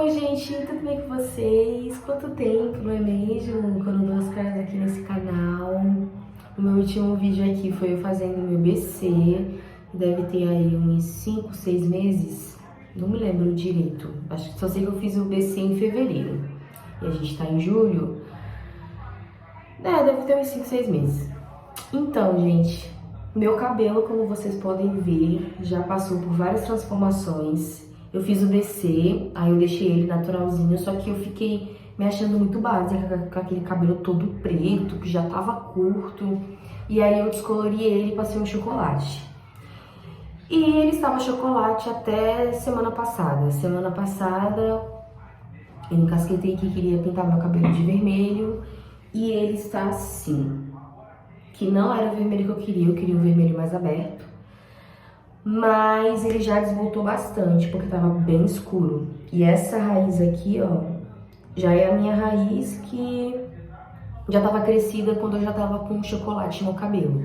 Oi gente, tudo bem com vocês? Quanto tempo, não é mesmo? Quando eu dou as caras aqui nesse canal. O meu último vídeo aqui foi eu fazendo meu BC. Deve ter aí uns 5, 6 meses. Não me lembro direito. Acho que só sei que eu fiz o BC em fevereiro. E a gente tá em julho. Deve ter uns 5, 6 meses. Então, gente, meu cabelo, como vocês podem ver, já passou por várias transformações. Eu fiz o DC, aí eu deixei ele naturalzinho, só que eu fiquei me achando muito básica, com aquele cabelo todo preto, que já tava curto. E aí eu descolori ele e passei um chocolate. E ele estava chocolate até semana passada. Semana passada eu encasquetei que queria pintar meu cabelo de vermelho e ele está assim. Que não era o vermelho que eu queria um vermelho mais aberto. Mas ele já desbotou bastante, porque tava bem escuro. E essa raiz aqui, ó, já é a minha raiz que já tava crescida quando eu já tava com chocolate no cabelo.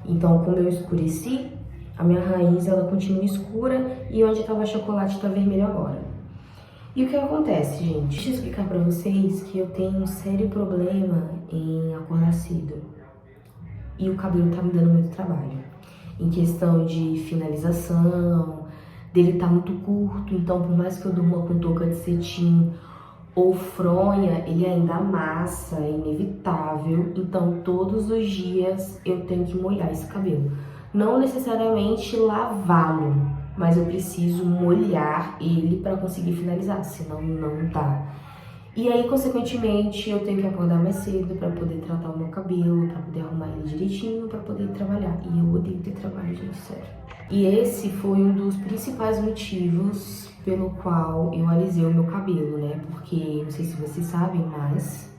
Então, como eu escureci, a minha raiz, ela continua escura e onde tava chocolate tá vermelho agora. E o que acontece, gente? Deixa eu explicar pra vocês que eu tenho um sério problema em acordar cedo. E o cabelo tá me dando muito trabalho. Em questão de finalização, dele tá muito curto, então por mais que eu durma com touca de cetim ou fronha, ele ainda amassa, é inevitável. Então todos os dias eu tenho que molhar esse cabelo. Não necessariamente lavá-lo, mas eu preciso molhar ele para conseguir finalizar, senão não dá. E aí, consequentemente, eu tenho que acordar mais cedo para poder tratar o meu cabelo, para poder arrumar ele direitinho, para poder trabalhar. E eu odeio ter trabalho, gente, sério. E esse foi um dos principais motivos pelo qual eu alisei o meu cabelo, né? Porque, não sei se vocês sabem, mas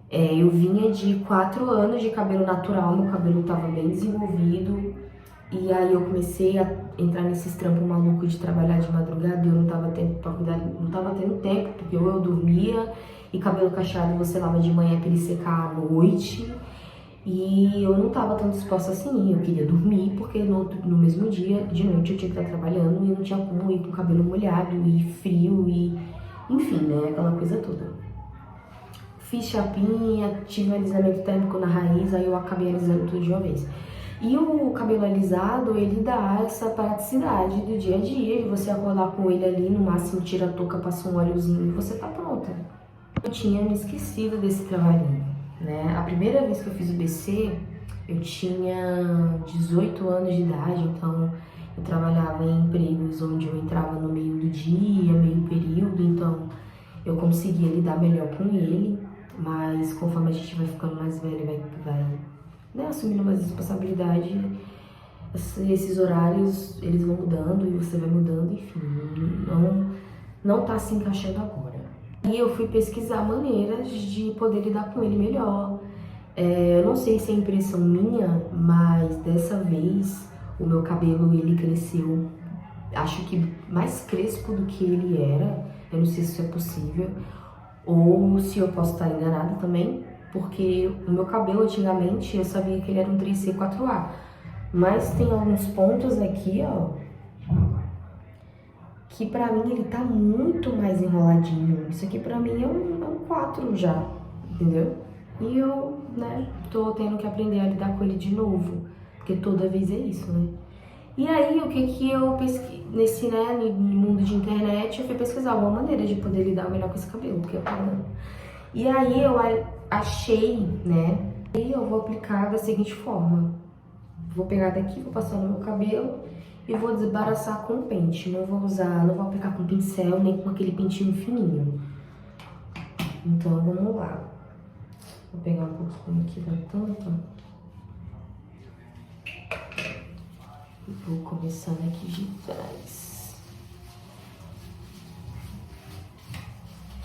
eu vinha de 4 anos de cabelo natural, meu cabelo tava bem desenvolvido. E aí eu comecei a entrar nesses trampos malucos de trabalhar de madrugada e eu não tava tendo pra cuidar, não tava tendo tempo, porque ou eu dormia e cabelo cacheado você lava de manhã pra ele secar à noite. E eu não tava tão disposta assim, eu queria dormir, porque no mesmo dia, de noite, eu tinha que estar trabalhando e eu não tinha como ir com o cabelo molhado e frio e enfim, né, aquela coisa toda. Fiz chapinha, tive um alisamento térmico na raiz, aí eu acabei alisando tudo de uma vez. E o cabelo alisado, ele dá essa praticidade do dia a dia, de você acordar com ele ali, no máximo tira a touca, passa um óleozinho e você tá pronta. Eu tinha me esquecido desse trabalhinho, né? A primeira vez que eu fiz o BC, eu tinha 18 anos de idade, então eu trabalhava em empregos onde eu entrava no meio do dia, meio período, então eu conseguia lidar melhor com ele, mas conforme a gente vai ficando mais velho, vai assumindo mais responsabilidade, esses horários, eles vão mudando e você vai mudando, enfim, não tá se encaixando agora. E eu fui pesquisar maneiras de poder lidar com ele melhor. Eu não sei se é impressão minha, mas dessa vez o meu cabelo, ele cresceu, acho que mais crespo do que ele era. Eu não sei se isso é possível, ou se eu posso estar enganada também. Porque o meu cabelo, antigamente, eu sabia que ele era um 3C 4A. Mas tem alguns pontos aqui, ó, que pra mim ele tá muito mais enroladinho. Isso aqui pra mim é um 4 já, entendeu? E eu, né, tô tendo que aprender a lidar com ele de novo. Porque toda vez é isso, né? E aí, o que eu pesquisei, nesse, né, no mundo de internet, eu fui pesquisar uma maneira de poder lidar melhor com esse cabelo, porque eu tava... E aí eu achei, né? E eu vou aplicar da seguinte forma. Vou pegar daqui, vou passar no meu cabelo e vou desembaraçar com o pente. Não vou aplicar com pincel nem com aquele pentinho fininho. Então vamos lá. Vou pegar um pouquinho aqui da tampa. E vou começar aqui de trás.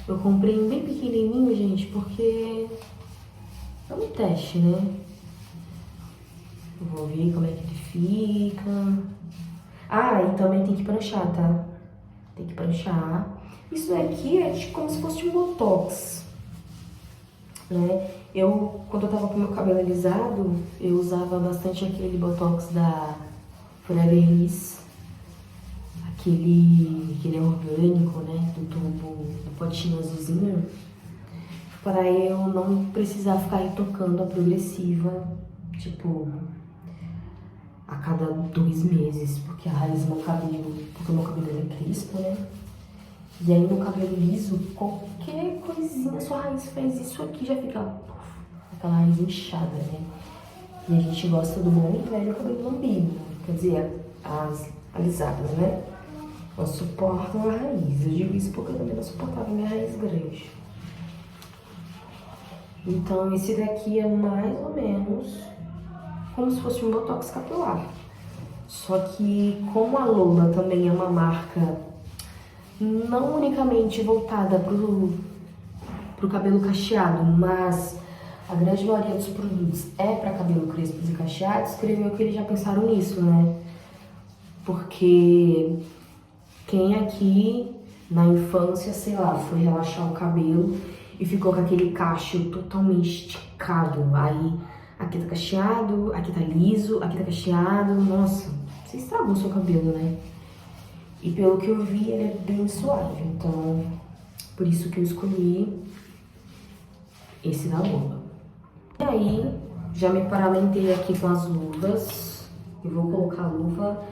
Eu comprei um bem pequenininho, gente, porque é um teste, né? Eu vou ver como é que ele fica. Ah, e também tem que pranchar, tá? Tem que pranchar. Isso daqui é tipo como se fosse um botox, né? Quando eu tava com meu cabelo alisado, eu usava bastante aquele botox da Forever Liss. Aquele orgânico, né? Do tubo potinho azulzinho, para eu não precisar ficar retocando a progressiva, tipo, a cada 2 meses, porque a raiz do meu cabelo, porque o meu cabelo é crespo, né? E aí no cabelo liso, qualquer coisinha, sua raiz fez isso aqui, já fica aquela raiz inchada, né? E a gente gosta do bom e velho cabelo lambido, quer dizer, as alisadas, né? Elas suportam a raiz. Eu digo isso porque eu também não suportava a minha raiz grande. Então esse daqui é mais ou menos como se fosse um botox capilar. Só que como a Lola também é uma marca não unicamente voltada pro cabelo cacheado, mas a grande maioria dos produtos é para cabelo crespos e cacheados, creio eu que eles já pensaram nisso, né? Porque quem aqui na infância, sei lá, foi relaxar o cabelo e ficou com aquele cacho totalmente esticado. Aí aqui tá cacheado, aqui tá liso, aqui tá cacheado. Nossa, você estragou seu cabelo, né? E pelo que eu vi, ele é bem suave. Então, por isso que eu escolhi esse da Lola. E aí, já me paramentei aqui com as luvas. Eu vou colocar a luva.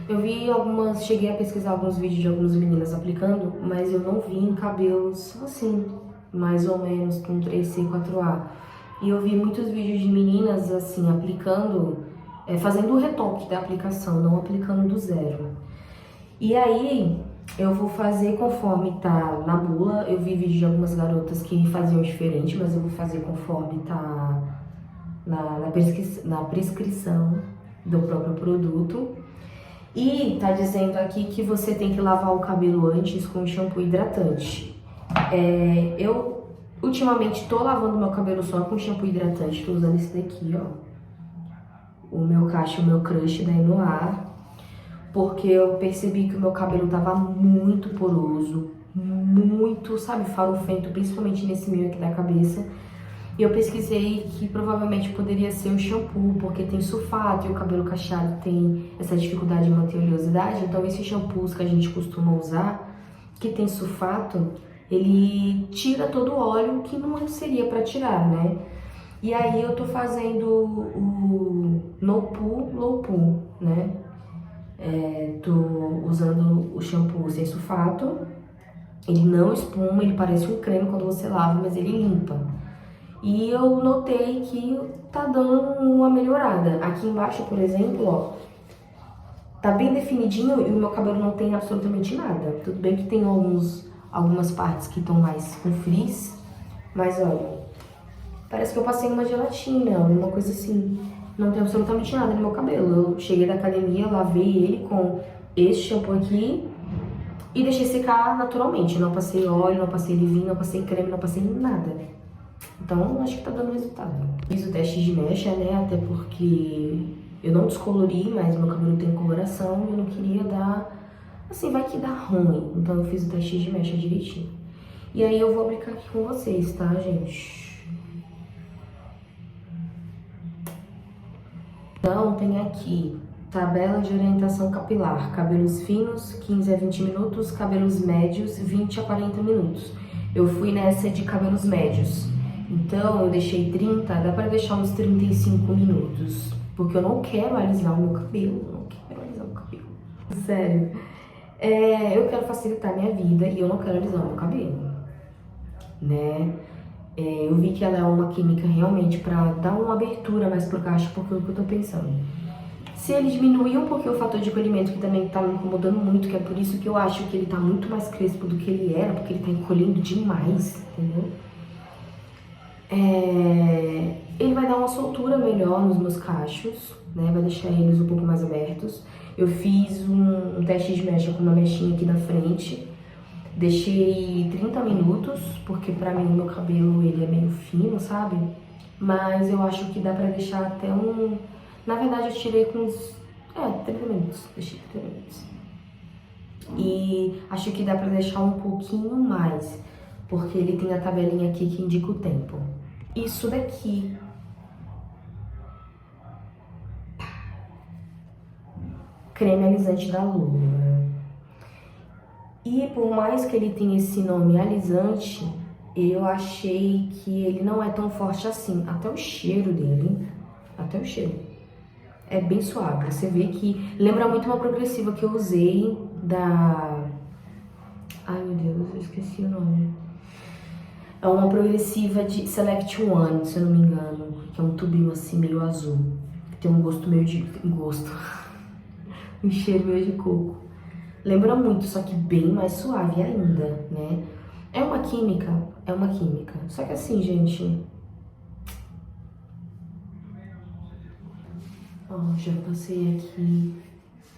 Eu vi algumas, cheguei a pesquisar alguns vídeos de algumas meninas aplicando, mas eu não vi em cabelos assim, mais ou menos com 3C, 4A. E eu vi muitos vídeos de meninas assim, aplicando, fazendo o retoque da aplicação, não aplicando do zero. E aí, eu vou fazer conforme tá na bula. Eu vi vídeo de algumas garotas que faziam diferente, mas eu vou fazer conforme tá na prescrição do próprio produto. E tá dizendo aqui que você tem que lavar o cabelo antes com shampoo hidratante. Eu ultimamente tô lavando meu cabelo só com shampoo hidratante, tô usando esse daqui, ó. O meu cacho, o meu crush da Enoar. Porque eu percebi que o meu cabelo tava muito poroso, muito, sabe, farofento, principalmente nesse meio aqui da cabeça. E eu pesquisei que provavelmente poderia ser o shampoo, porque tem sulfato e o cabelo cacheado tem essa dificuldade de manter oleosidade. Então esses shampoos que a gente costuma usar, que tem sulfato, ele tira todo o óleo que não seria para tirar, né? E aí eu tô fazendo o No Poo, Low Poo, né? Tô usando o shampoo sem sulfato. Ele não espuma, ele parece um creme quando você lava, mas ele limpa. E eu notei que tá dando uma melhorada. Aqui embaixo, por exemplo, ó, tá bem definidinho e o meu cabelo não tem absolutamente nada. Tudo bem que tem algumas partes que estão mais com frizz, mas olha, parece que eu passei uma gelatina, uma coisa assim. Não tem absolutamente nada no meu cabelo. Eu cheguei da academia, lavei ele com esse shampoo aqui e deixei secar naturalmente. Não passei óleo, não passei leave-in, não passei creme, não passei nada. Então, acho que tá dando resultado. Fiz o teste de mecha, né? Até porque eu não descolori, mas meu cabelo tem coloração e eu não queria dar... Assim, vai que dá ruim. Então, eu fiz o teste de mecha direitinho. E aí, eu vou aplicar aqui com vocês, tá, gente? Então, tem aqui tabela de orientação capilar. Cabelos finos, 15 a 20 minutos. Cabelos médios, 20 a 40 minutos. Eu fui nessa de cabelos médios. Então, eu deixei 30, dá pra deixar uns 35 minutos. Porque eu não quero alisar o meu cabelo, eu não quero alisar o cabelo. Sério. Eu quero facilitar a minha vida e eu não quero alisar o meu cabelo, né? Eu vi que ela é uma química realmente pra dar uma abertura mais pro cacho, porque é o que eu tô pensando. Se ele diminuir um pouquinho o fator de encolhimento, que também tá me incomodando muito, que é por isso que eu acho que ele tá muito mais crespo do que ele era, porque ele tá encolhendo demais, entendeu? Ele vai dar uma soltura melhor nos meus cachos, né? Vai deixar eles um pouco mais abertos. Eu fiz um teste de mecha com uma mechinha aqui na frente. Deixei 30 minutos, porque pra mim o meu cabelo ele é meio fino, sabe? Mas eu acho que dá pra deixar até um... Na verdade eu tirei com uns... 30 minutos. Deixei 30 minutos. E acho que dá pra deixar um pouquinho mais, porque ele tem a tabelinha aqui que indica o tempo. Isso daqui. Creme alisante da Lua. E por mais que ele tenha esse nome alisante, eu achei que ele não é tão forte assim. Até o cheiro dele, até o cheiro, é bem suave. Você vê que lembra muito uma progressiva que eu usei da... Ai, meu Deus, eu esqueci o nome. É uma progressiva de Select One, se eu não me engano, que é um tubinho assim meio azul, que tem um gosto meio de... um cheiro meio de coco. Lembra muito, só que bem mais suave ainda, né? É uma química, é uma química. Só que assim, gente... Ó, já passei aqui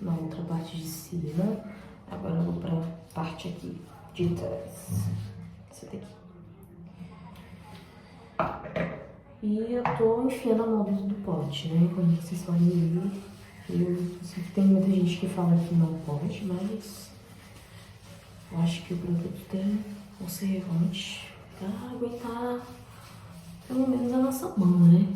na outra parte de cima. Agora eu vou pra parte aqui de trás. Essa daqui. E eu tô enfiando a mão dentro do pote, né? Como vocês podem ver. Eu sei que tem muita gente que fala que não pode, mas eu acho que o produto tem conservante pra aguentar pelo menos a nossa mão, né?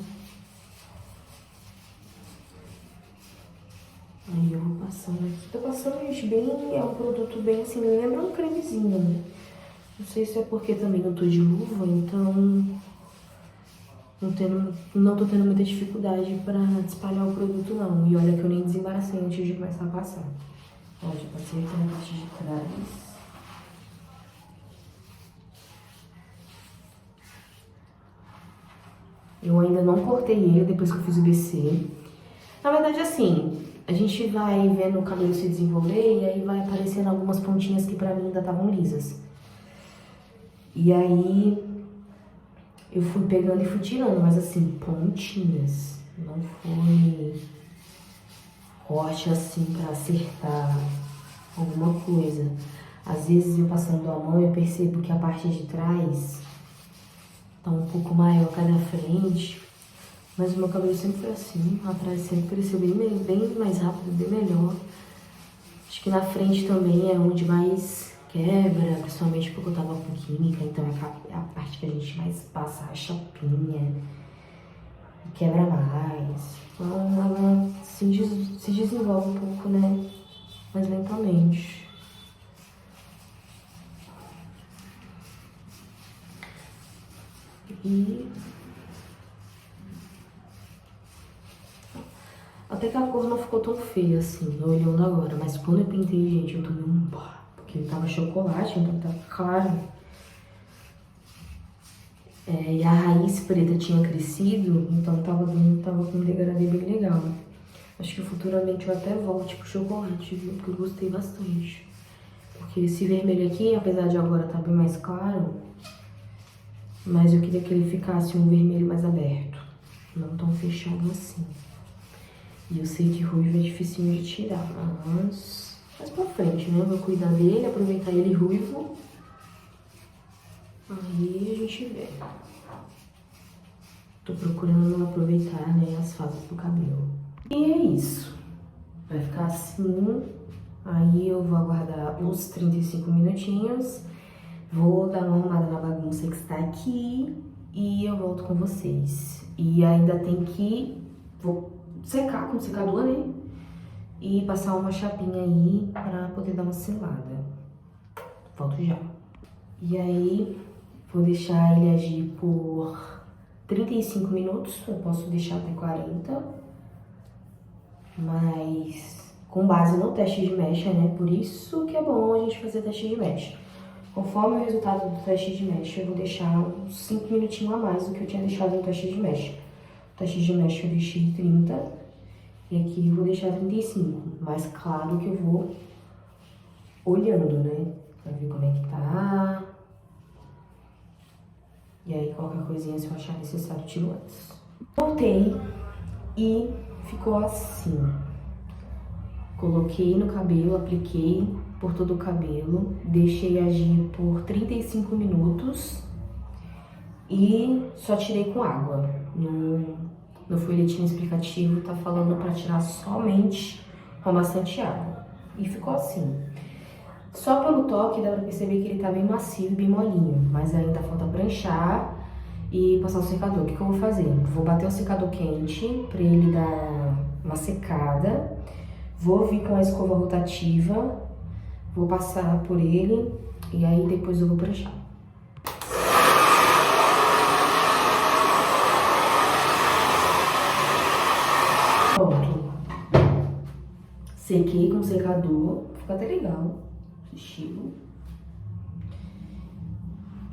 Aí eu vou passando aqui. Tô passando, gente, bem... É um produto bem assim, me lembra um cremezinho, né? Não sei se é porque também eu tô de luva, então... Não tô tendo muita dificuldade pra espalhar o produto, não. E olha que eu nem desembaracei antes de começar a passar. Ó, já passei aqui na parte de trás. Eu ainda não cortei ele depois que eu fiz o BC. Na verdade, assim, a gente vai vendo o cabelo se desenvolver e aí vai aparecendo algumas pontinhas que pra mim ainda estavam lisas. E aí eu fui pegando e fui tirando, mas assim, pontinhas. Não foi corte assim pra acertar alguma coisa. Às vezes eu passando a mão eu percebo que a parte de trás tá um pouco maior que a da frente. Mas o meu cabelo sempre foi assim, atrás sempre cresceu bem mais rápido, bem melhor. Acho que na frente também é onde mais quebra, principalmente porque eu tava com química, então é a parte que a gente mais passa a chapinha, quebra mais. Então ela se desenvolve um pouco, né, mais lentamente. E... até que a cor não ficou tão feia assim, olhando agora. Mas quando eu pintei, gente, eu tomei um pá. Porque ele tava chocolate, então tá claro. E a raiz preta tinha crescido, então tava com um degradê bem legal. Acho que futuramente eu até volte pro chocolate, viu? Porque eu gostei bastante. Porque esse vermelho aqui, apesar de agora tá bem mais claro, mas eu queria que ele ficasse um vermelho mais aberto. Não tão fechado assim. E eu sei que ruivo é dificinho de tirar, mas mais pra frente, né? Eu vou cuidar dele, aproveitar ele ruivo. Aí a gente vê. Tô procurando aproveitar, né, as fases do cabelo. E é isso. Vai ficar assim. Aí eu vou aguardar uns 35 minutinhos. Vou dar uma arrumada na bagunça que está aqui. E eu volto com vocês. E ainda tem que... vou secar com o secador, né? E passar uma chapinha aí pra poder dar uma selada. Volto já. E aí, vou deixar ele agir por 35 minutos. Eu posso deixar até 40. Mas com base no teste de mecha, né? Por isso que é bom a gente fazer teste de mecha. Conforme o resultado do teste de mecha, eu vou deixar uns 5 minutinhos a mais do que eu tinha deixado no teste de mecha. O teste de mecha eu deixei 30 e aqui eu vou deixar 35. Mas claro que eu vou olhando, né? Pra ver como é que tá. E aí qualquer coisinha, se eu achar necessário, eu tiro antes. Voltei e ficou assim. Coloquei no cabelo, apliquei por todo o cabelo, deixei agir por 35 minutos e só tirei com água. No folhetinho explicativo tá falando pra tirar somente com bastante água. E ficou assim. Só pelo toque dá pra perceber que ele tá bem macio e bem molinho, mas ainda falta pranchar e passar o secador. O que eu vou fazer? Vou bater o secador quente pra ele dar uma secada. Vou vir com a escova rotativa, Vou passar por ele e aí depois eu vou pranchar. Pronto. Sequei com secador. Fica até legal esse estilo.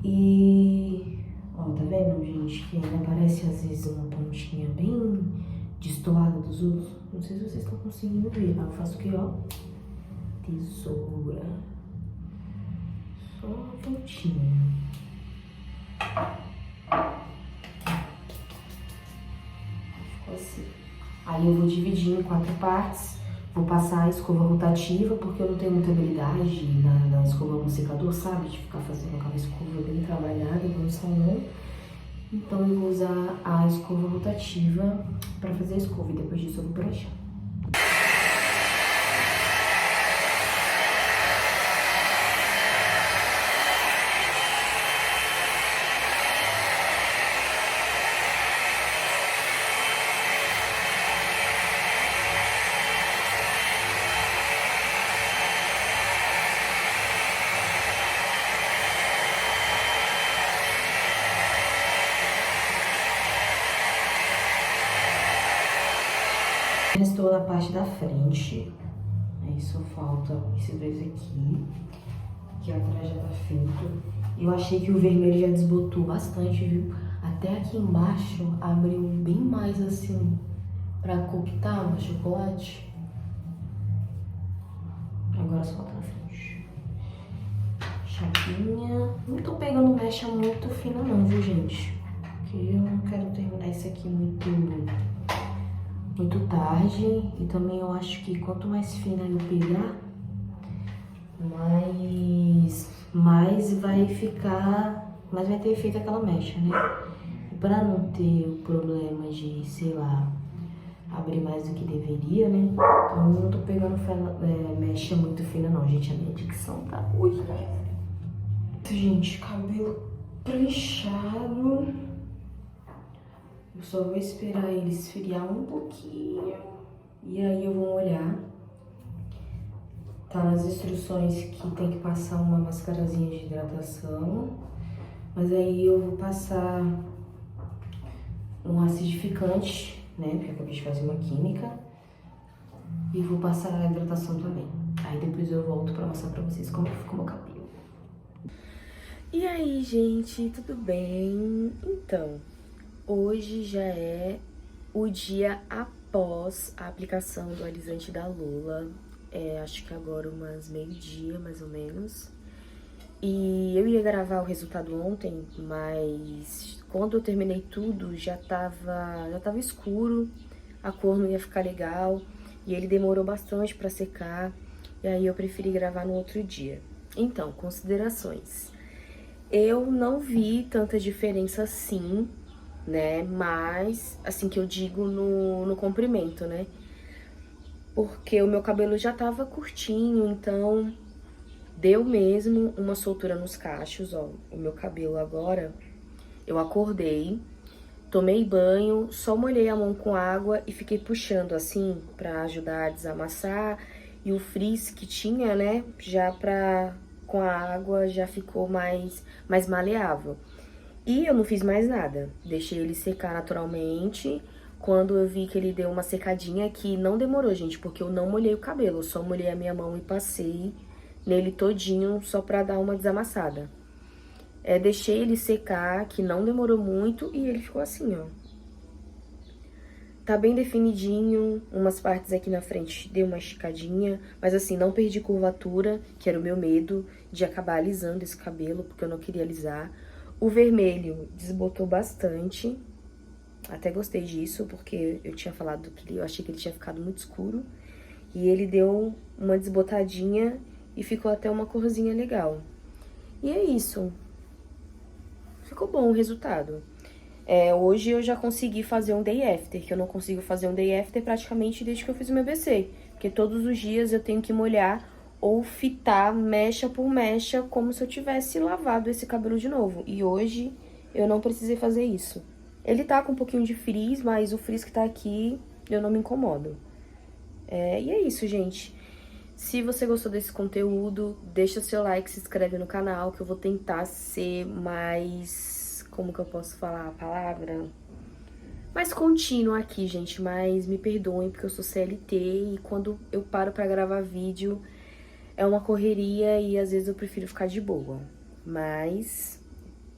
E... ó, tá vendo, gente? Que ainda aparece às vezes uma pontinha bem destoada dos outros. Não sei se vocês estão conseguindo ver. Eu faço o que, ó? Tesoura. Só uma pontinha. Ficou assim. Aí eu vou dividir em 4 partes. Vou passar a escova rotativa, porque eu não tenho muita habilidade na escova no secador, sabe? De ficar fazendo aquela escova bem trabalhada, igual no salão. Então eu vou usar a escova rotativa pra fazer a escova e depois disso eu vou pranchar. Estou na parte da frente, aí só falta esses dois aqui atrás já tá feito. Eu achei que o vermelho já desbotou bastante, viu? Até aqui embaixo abriu bem mais assim, pra coquetar no chocolate. Agora só falta na frente. Chapinha. Não tô pegando mecha muito fina não, viu, gente? Porque eu não quero terminar isso aqui muito tarde, e também eu acho que quanto mais fina eu pegar, mais vai ficar, mais vai ter efeito aquela mecha, né? E pra não ter o problema de, sei lá, abrir mais do que deveria, né? Então eu não tô pegando mecha muito fina não, gente. A minha dicção tá... ui, gente, cabelo pranchado. Eu só vou esperar ele esfriar um pouquinho e aí eu vou molhar. Tá nas instruções que tem que passar uma mascarazinha de hidratação, mas aí eu vou passar um acidificante, né, porque eu acabei de fazer uma química, e vou passar a hidratação também. Aí depois eu volto pra mostrar pra vocês como ficou meu cabelo. E aí, gente, tudo bem? Então... hoje já é o dia após a aplicação do alisante da Lula. Acho que agora umas meio-dia, mais ou menos. E eu ia gravar o resultado ontem, mas quando eu terminei tudo, já tava escuro, a cor não ia ficar legal, e ele demorou bastante pra secar, e aí eu preferi gravar no outro dia. Então, considerações. Eu não vi tanta diferença assim, né, mas, assim que eu digo no comprimento, né, porque o meu cabelo já tava curtinho, então deu mesmo uma soltura nos cachos, ó, o meu cabelo agora, eu acordei, tomei banho, só molhei a mão com água e fiquei puxando assim, pra ajudar a desamassar, e o frizz que tinha, né, com a água já ficou mais maleável. E eu não fiz mais nada, deixei ele secar naturalmente. Quando eu vi que ele deu uma secadinha, que não demorou, gente, porque eu não molhei o cabelo, eu só molhei a minha mão e passei nele todinho só pra dar uma desamassada. Deixei ele secar, que não demorou muito, e ele ficou assim, ó. Tá bem definidinho, umas partes aqui na frente deu uma esticadinha, mas assim, não perdi curvatura, que era o meu medo de acabar alisando esse cabelo, porque eu não queria alisar. O vermelho desbotou bastante, até gostei disso, porque eu tinha falado que eu achei que ele tinha ficado muito escuro. E ele deu uma desbotadinha e ficou até uma corzinha legal. E é isso. Ficou bom o resultado. Hoje eu já consegui fazer um day after, que eu não consigo fazer um day after praticamente desde que eu fiz o meu BC. Porque todos os dias eu tenho que molhar ou fitar mecha por mecha, como se eu tivesse lavado esse cabelo de novo. E hoje eu não precisei fazer isso. Ele tá com um pouquinho de frizz, mas o frizz que tá aqui eu não me incomodo. E é isso, gente. Se você gostou desse conteúdo, deixa seu like, se inscreve no canal, que eu vou tentar ser mais... Como que eu posso falar a palavra? Mais contínua aqui, gente, mas me perdoem porque eu sou CLT e quando eu paro pra gravar vídeo é uma correria e às vezes eu prefiro ficar de boa. Mas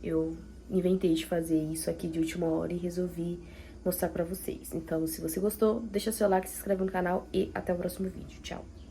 eu inventei de fazer isso aqui de última hora e resolvi mostrar pra vocês. Então, se você gostou, deixa seu like, se inscreve no canal e até o próximo vídeo. Tchau!